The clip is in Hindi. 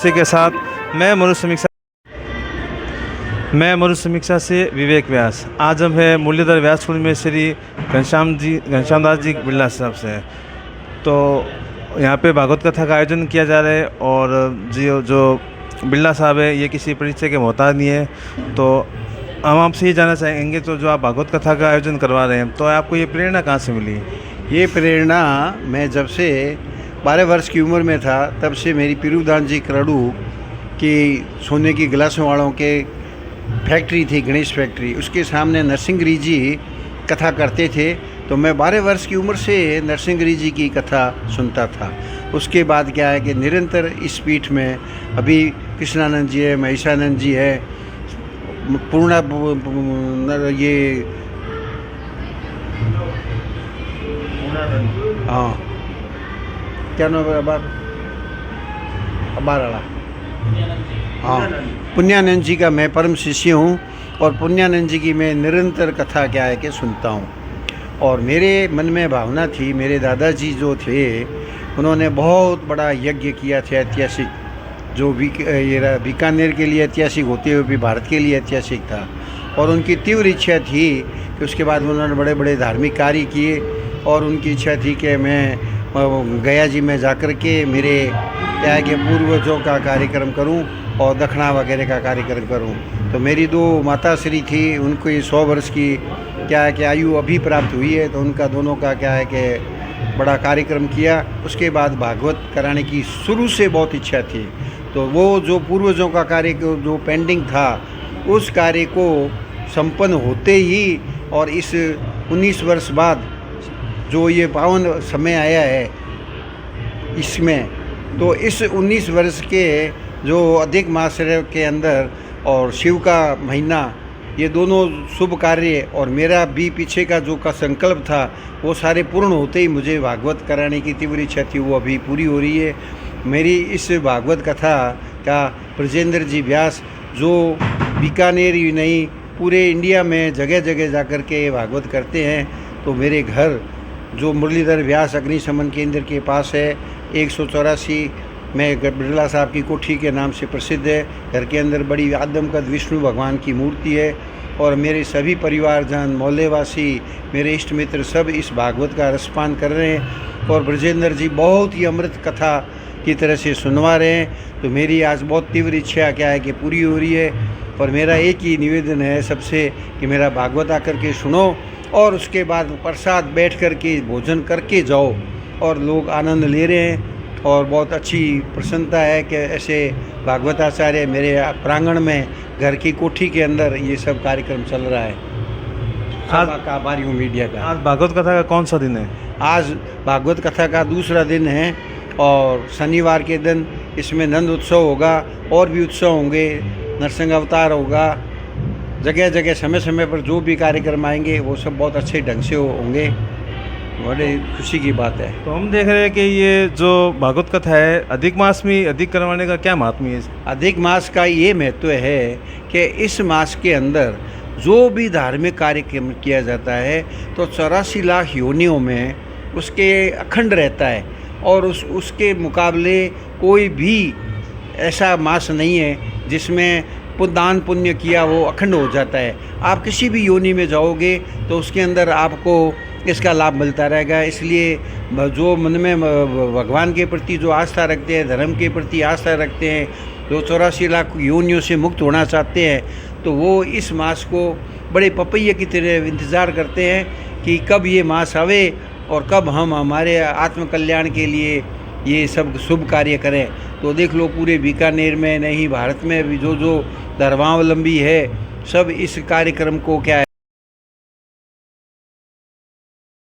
इसी के साथ मैं मनुष्य समीक्षा से विवेक व्यास। आज हम है मुरलीधर व्यास कुंज में श्री घनश्याम दास जी बिरला साहब से। तो यहाँ पे भागवत कथा का आयोजन किया जा रहा है और जो बिरला साहब है ये किसी परिचय के मोहताज नहीं है। तो हम आपसे ये जानना चाहेंगे, तो जो आप भागवत कथा का आयोजन करवा रहे हैं, तो आपको ये प्रेरणा कहाँ से मिली? ये प्रेरणा मैं जब से 12 वर्ष की उम्र में था तब से मेरी पीरूदान जी करड़ू की सोने की गिलासों वालों के फैक्ट्री थी, गणेश फैक्ट्री, उसके सामने नरसिंहगिरी जी कथा करते थे। तो मैं 12 वर्ष की उम्र से नरसिंहगिरी जी की कथा सुनता था। उसके बाद क्या है कि निरंतर इस पीठ में अभी कृष्णानंद जी है, महेशानंद जी है, पूर्णा ये हाँ क्या नाम है अबाराड़ा, हाँ पुण्यानंद जी का मैं परम शिष्य हूँ और पुण्यानंद जी की मैं निरंतर कथा क्या है कि सुनता हूँ। और मेरे मन में भावना थी, मेरे दादाजी जो थे उन्होंने बहुत बड़ा यज्ञ किया था ऐतिहासिक, जो बीकानेर के लिए ऐतिहासिक होते हुए भी भारत के लिए ऐतिहासिक था। और उनकी तीव्र इच्छा थी कि उसके बाद उन्होंने बड़े बड़े धार्मिक कार्य किए और उनकी इच्छा थी कि मैं गया जी में जाकर के मेरे क्या है कि पूर्वजों का कार्यक्रम करूं और दक्षिणा वगैरह का कार्यक्रम करूं। तो मेरी दो माता श्री थी, उनको 100 वर्ष की क्या है कि आयु अभी प्राप्त हुई है, तो उनका दोनों का क्या है कि बड़ा कार्यक्रम किया। उसके बाद भागवत कराने की शुरू से बहुत इच्छा थी। तो वो जो पूर्वजों का कार्य जो पेंडिंग था उस कार्य को संपन्न होते ही और इस 19 वर्ष बाद जो ये पावन समय आया है इसमें, तो इस 19 वर्ष के जो अधिक मास के अंदर और शिव का महीना, ये दोनों शुभ कार्य और मेरा भी पीछे का जो का संकल्प था वो सारे पूर्ण होते ही मुझे भागवत कराने की तीव्र इच्छा थी, वो अभी पूरी हो रही है। मेरी इस भागवत कथा का ब्रजेंद्र जी व्यास जो बीकानेर ही नहीं पूरे इंडिया में जगह जगह जाकर के भागवत करते हैं। तो मेरे घर जो मुरलीधर व्यास अग्निशमन केंद्र के पास है 184 में बिरला साहब की कोठी के नाम से प्रसिद्ध है। घर के अंदर बड़ी आदमकद विष्णु भगवान की मूर्ति है और मेरे सभी परिवारजन, मोहल्लेवासी, मेरे इष्ट मित्र सब इस भागवत का रसपान कर रहे हैं और ब्रजेंद्र जी बहुत ही अमृत कथा की तरह से सुनवा रहे हैं। तो मेरी आज बहुत तीव्र इच्छा क्या है कि पूरी हो रही है और मेरा एक ही निवेदन है सबसे कि मेरा भागवत आकर के सुनो और उसके बाद प्रसाद बैठ कर के भोजन करके जाओ। और लोग आनंद ले रहे हैं और बहुत अच्छी प्रसन्नता है कि ऐसे भागवताचार्य मेरे प्रांगण में घर की कोठी के अंदर ये सब कार्यक्रम चल रहा है। आज का आभारी हूँ मीडिया का। आज भागवत कथा का कौन सा दिन है? आज भागवत कथा का दूसरा दिन है और शनिवार के दिन इसमें नंद उत्सव होगा और भी उत्सव होंगे, नरसिंह अवतार होगा, जगह जगह समय समय पर जो भी कार्यक्रम आएंगे वो सब बहुत अच्छे ढंग से होंगे। बड़े खुशी की बात है। तो हम देख रहे हैं कि ये जो भागवत कथा है अधिक मास में अधिक करवाने का क्या महात्म्य है? अधिक मास का ये महत्व है कि इस मास के अंदर जो भी धार्मिक कार्यक्रम किया जाता है तो 84 लाख योनियों में उसके अखंड रहता है और उसके मुकाबले कोई भी ऐसा मास नहीं है जिसमें दान पुण्य किया वो अखंड हो जाता है। आप किसी भी योनि में जाओगे तो उसके अंदर आपको इसका लाभ मिलता रहेगा। इसलिए जो मन में भगवान के प्रति जो आस्था रखते हैं, धर्म के प्रति आस्था रखते हैं, जो 84 लाख योनियों से मुक्त होना चाहते हैं, तो वो इस मास को बड़े पपैये की तरह इंतज़ार करते हैं कि कब ये मास आवे और कब हम हमारे आत्मकल्याण के लिए ये सब शुभ कार्य करें। तो देख लो पूरे बीकानेर में नहीं भारत में भी जो धर्मावलंबी है सब इस कार्यक्रम को क्या है